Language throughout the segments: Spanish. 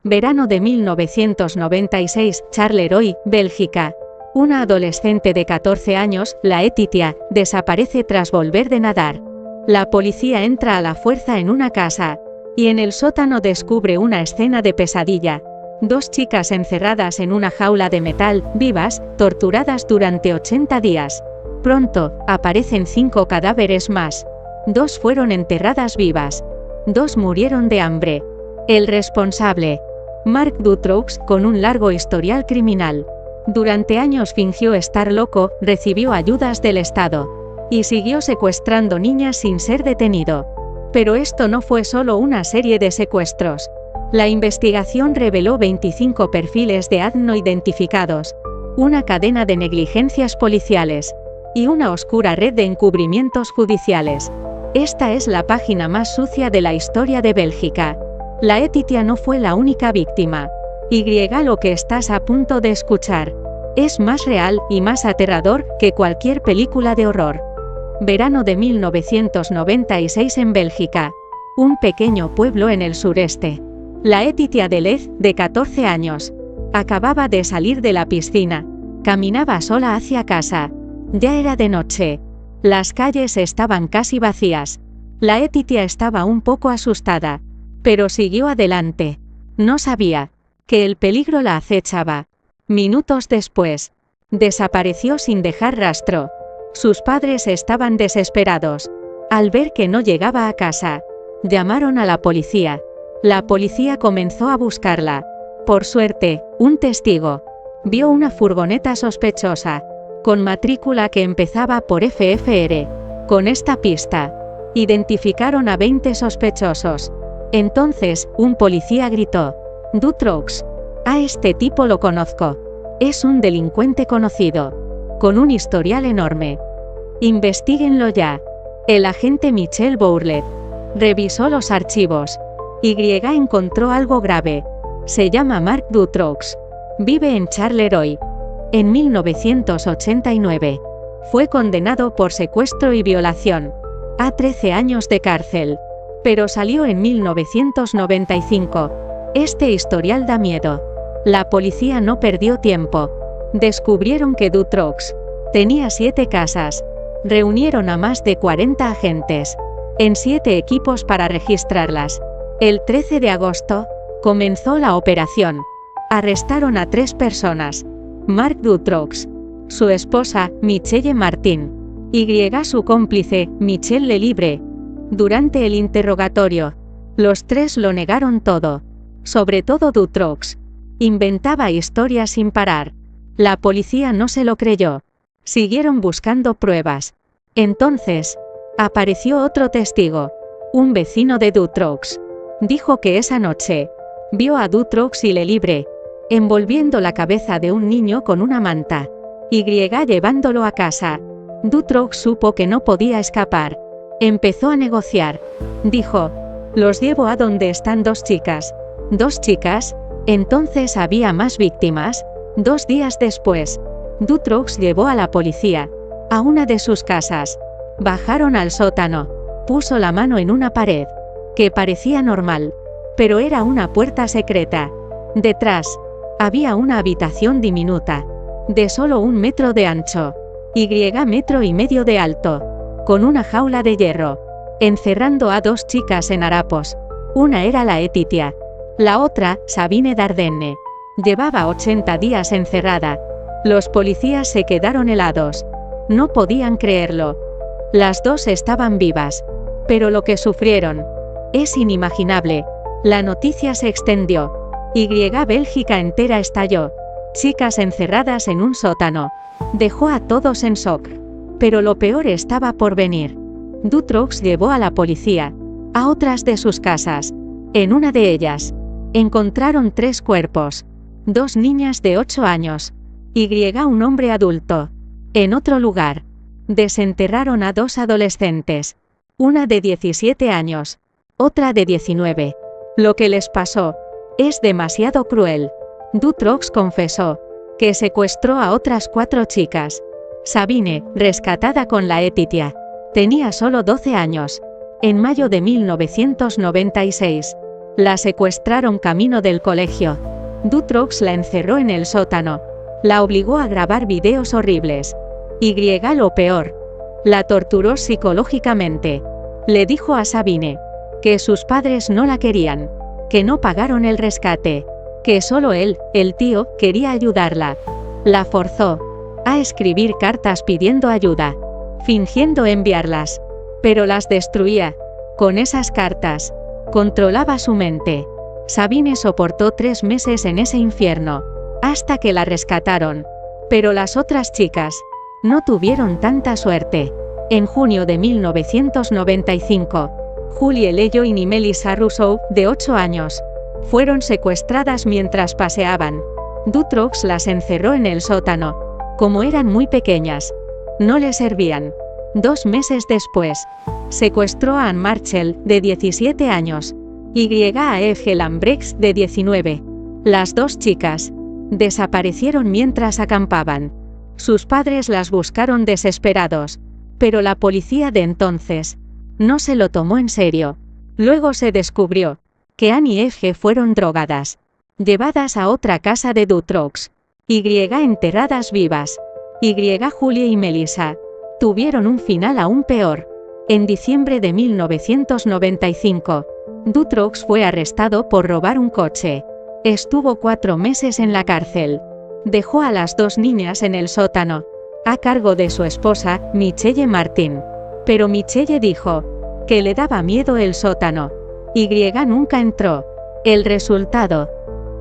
Verano de 1996, Charleroi, Bélgica. Una adolescente de 14 años, Laetitia, desaparece tras volver de nadar. La policía entra a la fuerza en una casa, y en el sótano descubre una escena de pesadilla. 2 chicas encerradas en una jaula de metal, vivas, torturadas durante 80 días. Pronto, aparecen 5 cadáveres más. 2 fueron enterradas vivas. 2 murieron de hambre. El responsable, Mark Dutroux, con un largo historial criminal. Durante años fingió estar loco, recibió ayudas del Estado, y siguió secuestrando niñas sin ser detenido. Pero esto no fue solo una serie de secuestros. La investigación reveló 25 perfiles de ADN no identificados, una cadena de negligencias policiales, y una oscura red de encubrimientos judiciales. Esta es la página más sucia de la historia de Bélgica. Laetitia no fue la única víctima. Lo que estás a punto de escuchar es más real y más aterrador que cualquier película de horror. Verano de 1996 en Bélgica. Un pequeño pueblo en el sureste. Laetitia Delez, de 14 años, acababa de salir de la piscina. Caminaba sola hacia casa. Ya era de noche. Las calles estaban casi vacías. Laetitia estaba un poco asustada, pero siguió adelante. No sabía que el peligro la acechaba. Minutos después, desapareció sin dejar rastro. Sus padres estaban desesperados. Al ver que no llegaba a casa, llamaron a la policía. La policía comenzó a buscarla. Por suerte, un testigo vio una furgoneta sospechosa, con matrícula que empezaba por FFR. Con esta pista, identificaron a 20 sospechosos. Entonces, un policía gritó: «Dutroux, a este tipo lo conozco. Es un delincuente conocido, con un historial enorme. Investíguenlo ya». El agente Michel Bourlet revisó los archivos. Encontró algo grave. Se llama Mark Dutroux. Vive en Charleroi. En 1989. Fue condenado por secuestro y violación a 13 años de cárcel. Pero salió en 1995. Este historial da miedo. La policía no perdió tiempo. Descubrieron que Dutroux tenía 7 casas. Reunieron a más de 40 agentes en 7 equipos para registrarlas. El 13 de agosto, comenzó la operación. Arrestaron a 3 personas. Mark Dutroux, su esposa, Michelle Martin, y su cómplice, Michel Lelibre. Durante el interrogatorio, los 3 lo negaron todo. Sobre todo Dutroux. Inventaba historias sin parar. La policía no se lo creyó. Siguieron buscando pruebas. Entonces, apareció otro testigo. Un vecino de Dutroux. Dijo que esa noche vio a Dutroux y Lelibre envolviendo la cabeza de un niño con una manta, y llevándolo a casa. Dutroux supo que no podía escapar. Empezó a negociar. Dijo: «Los llevo a donde están 2 chicas». ¿2 chicas? Entonces había más víctimas. 2 días después, Dutroux llevó a la policía a una de sus casas. Bajaron al sótano. Puso la mano en una pared que parecía normal, pero era una puerta secreta. Detrás, había una habitación diminuta, de solo 1 metro de ancho, y 1,5 metros de alto, con una jaula de hierro, encerrando a 2 chicas en harapos. Una era Laetitia. La otra, Sabine Dardenne. Llevaba 80 días encerrada. Los policías se quedaron helados. No podían creerlo. Las 2 estaban vivas. Pero lo que sufrieron es inimaginable. La noticia se extendió. Bélgica entera estalló. Chicas encerradas en un sótano. Dejó a todos en shock. Pero lo peor estaba por venir. Dutroux llevó a la policía a otras de sus casas. En una de ellas, encontraron 3 cuerpos. 2 niñas de 8 años. Un hombre adulto. En otro lugar, desenterraron a 2 adolescentes. Una de 17 años. Otra de 19. Lo que les pasó es demasiado cruel. Dutroux confesó que secuestró a otras 4 chicas. Sabine, rescatada con Laetitia, tenía solo 12 años. En mayo de 1996, La secuestraron camino del colegio. Dutroux la encerró en el sótano. La obligó a grabar videos horribles. Y lo peor. La torturó psicológicamente. Le dijo a Sabine que sus padres no la querían, que no pagaron el rescate, que solo él, el tío, quería ayudarla. La forzó a escribir cartas pidiendo ayuda, fingiendo enviarlas, pero las destruía. Con esas cartas, controlaba su mente. Sabine soportó 3 meses en ese infierno, hasta que la rescataron. Pero las otras chicas no tuvieron tanta suerte. En junio de 1995, Julie Lejoin y Melissa Rousseau, de 8 años, fueron secuestradas mientras paseaban. Dutroux las encerró en el sótano. Como eran muy pequeñas, no le servían. 2 meses después, secuestró a Anne Marchell, de 17 años, y a Eve Lambrecht, de 19. Las 2 chicas desaparecieron mientras acampaban. Sus padres las buscaron desesperados, pero la policía de entonces no se lo tomó en serio. Luego se descubrió que Anne y Eve fueron drogadas, llevadas a otra casa de Dutroux, y enterradas vivas. Julie y Melissa tuvieron un final aún peor. En diciembre de 1995, Dutroux fue arrestado por robar un coche. Estuvo 4 meses en la cárcel. Dejó a las 2 niñas en el sótano, a cargo de su esposa, Michelle Martin. Pero Michelle dijo que le daba miedo el sótano. Nunca entró. El resultado: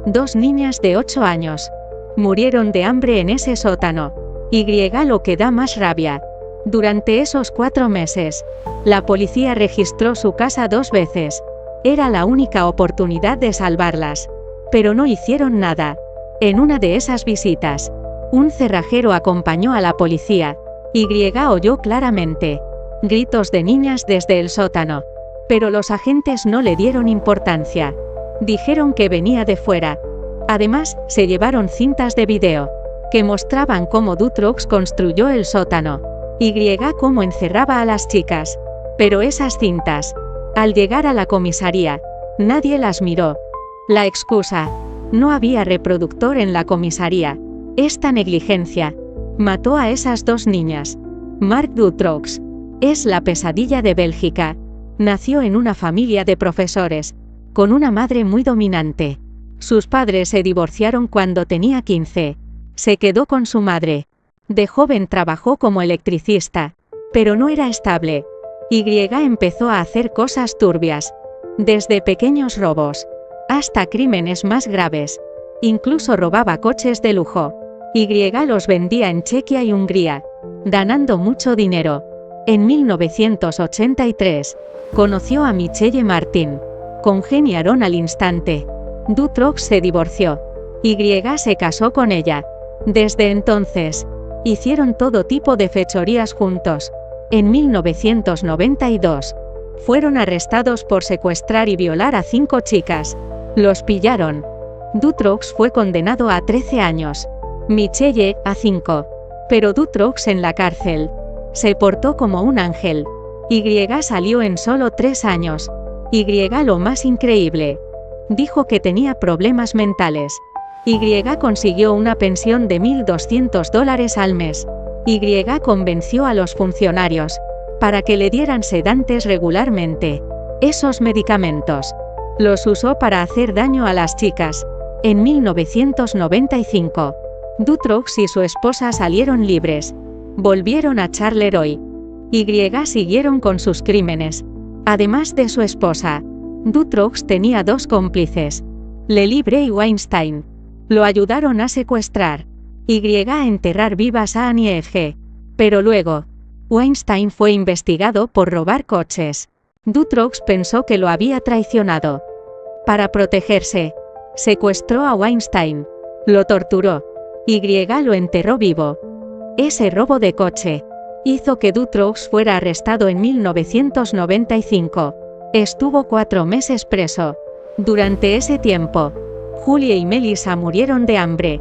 2 niñas de 8 años murieron de hambre en ese sótano. Lo que da más rabia: durante esos 4 meses, la policía registró su casa 2 veces. Era la única oportunidad de salvarlas, pero no hicieron nada. En una de esas visitas, un cerrajero acompañó a la policía. Oyó claramente gritos de niñas desde el sótano, pero los agentes no le dieron importancia. Dijeron que venía de fuera. Además, se llevaron cintas de video que mostraban cómo Dutroux construyó el sótano, cómo encerraba a las chicas. Pero esas cintas, al llegar a la comisaría, nadie las miró. La excusa: no había reproductor en la comisaría. Esta negligencia mató a esas 2 niñas. Marc Dutroux es la pesadilla de Bélgica. Nació en una familia de profesores, con una madre muy dominante. Sus padres se divorciaron cuando tenía 15. Se quedó con su madre. De joven trabajó como electricista, pero no era estable. Empezó a hacer cosas turbias, desde pequeños robos hasta crímenes más graves. Incluso robaba coches de lujo. Los vendía en Chequia y Hungría, ganando mucho dinero. En 1983, conoció a Michelle Martin. Congeniaron al instante. Dutroux se divorció. Se casó con ella. Desde entonces, hicieron todo tipo de fechorías juntos. En 1992, fueron arrestados por secuestrar y violar a 5 chicas. Los pillaron. Dutroux fue condenado a 13 años. Michelle, a 5. Pero Dutroux en la cárcel se portó como un ángel. Salió en solo 3 años. Lo más increíble: dijo que tenía problemas mentales. Consiguió una pensión de $1.200 al mes. Convenció a los funcionarios para que le dieran sedantes regularmente. Esos medicamentos los usó para hacer daño a las chicas. En 1995, Dutroux y su esposa salieron libres. Volvieron a Charleroi. Siguieron con sus crímenes. Además de su esposa, Dutroux tenía 2 cómplices: Lelibre y Weinstein. Lo ayudaron a secuestrar. A enterrar vivas a Anne y Eve. Pero luego, Weinstein fue investigado por robar coches. Dutroux pensó que lo había traicionado. Para protegerse, secuestró a Weinstein. Lo torturó. Lo enterró vivo. Ese robo de coche hizo que Dutroux fuera arrestado en 1995. Estuvo 4 meses preso. Durante ese tiempo, Julie y Melissa murieron de hambre.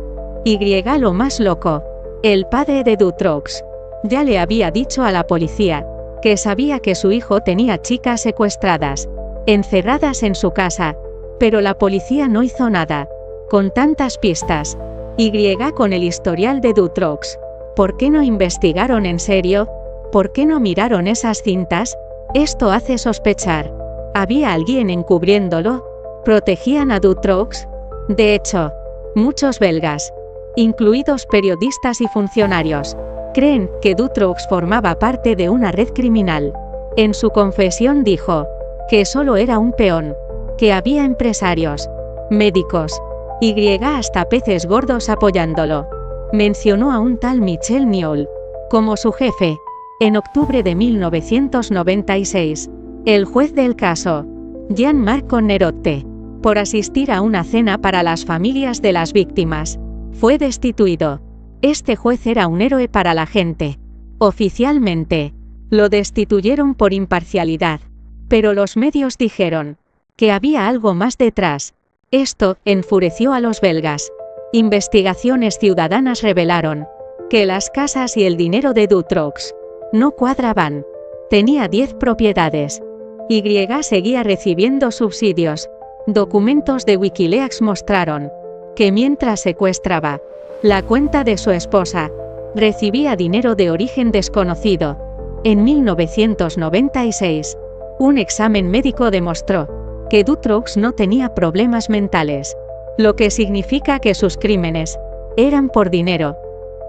Lo más loco: el padre de Dutroux ya le había dicho a la policía que sabía que su hijo tenía chicas secuestradas, encerradas en su casa. Pero la policía no hizo nada. Con tantas pistas. Y con el historial de Dutroux. ¿Por qué no investigaron en serio? ¿Por qué no miraron esas cintas? Esto hace sospechar. ¿Había alguien encubriéndolo? ¿Protegían a Dutroux? De hecho, muchos belgas, incluidos periodistas y funcionarios, creen que Dutroux formaba parte de una red criminal. En su confesión dijo que solo era un peón, que había empresarios, médicos, y hasta peces gordos apoyándolo. Mencionó a un tal Michel Niol como su jefe. En octubre de 1996, el juez del caso, Jean-Marc Nerotte, por asistir a una cena para las familias de las víctimas, fue destituido. Este juez era un héroe para la gente. Oficialmente, lo destituyeron por imparcialidad. Pero los medios dijeron que había algo más detrás. Esto enfureció a los belgas. Investigaciones ciudadanas revelaron que las casas y el dinero de Dutroux no cuadraban. Tenía 10 propiedades. Y seguía recibiendo subsidios. Documentos de Wikileaks mostraron que mientras secuestraba la cuenta de su esposa, recibía dinero de origen desconocido. En 1996, un examen médico demostró que Dutroux no tenía problemas mentales, lo que significa que sus crímenes eran por dinero.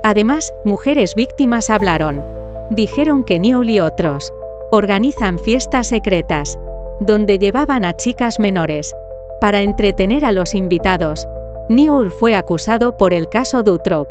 Además, mujeres víctimas hablaron. Dijeron que Niol y otros organizan fiestas secretas, donde llevaban a chicas menores para entretener a los invitados. Niol fue acusado por el caso Dutroux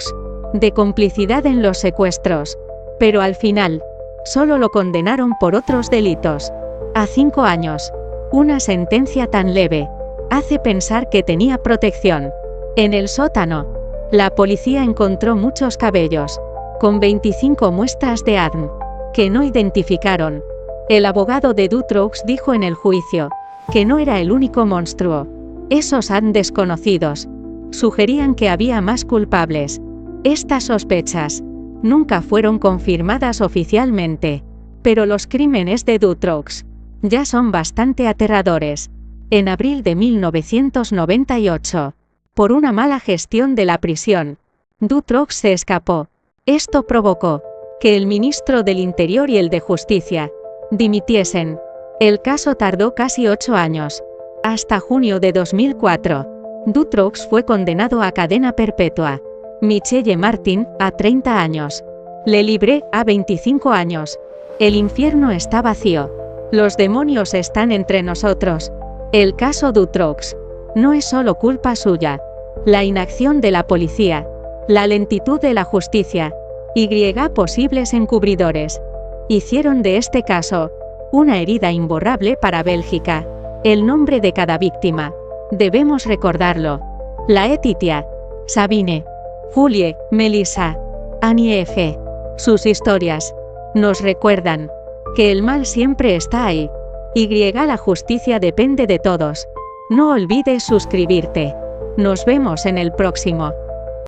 de complicidad en los secuestros, pero al final, solo lo condenaron por otros delitos a 5 años. Una sentencia tan leve hace pensar que tenía protección. En el sótano, la policía encontró muchos cabellos, con 25 muestras de ADN, que no identificaron. El abogado de Dutroux dijo en el juicio que no era el único monstruo. Esos ADN desconocidos sugerían que había más culpables. Estas sospechas nunca fueron confirmadas oficialmente, pero los crímenes de Dutroux ya son bastante aterradores. En abril de 1998, por una mala gestión de la prisión, Dutroux se escapó. Esto provocó que el ministro del Interior y el de Justicia dimitiesen. El caso tardó casi 8 años. Hasta junio de 2004, Dutroux fue condenado a cadena perpetua. Michelle Martin, a 30 años. Lelibre, a 25 años. El infierno está vacío. Los demonios están entre nosotros. El caso Dutroux no es solo culpa suya. La inacción de la policía, la lentitud de la justicia, y posibles encubridores, hicieron de este caso una herida imborrable para Bélgica. El nombre de cada víctima, debemos recordarlo. Laetitia, Sabine, Julie, Melissa, Annie F. Sus historias nos recuerdan que el mal siempre está ahí. La justicia depende de todos. No olvides suscribirte. Nos vemos en el próximo.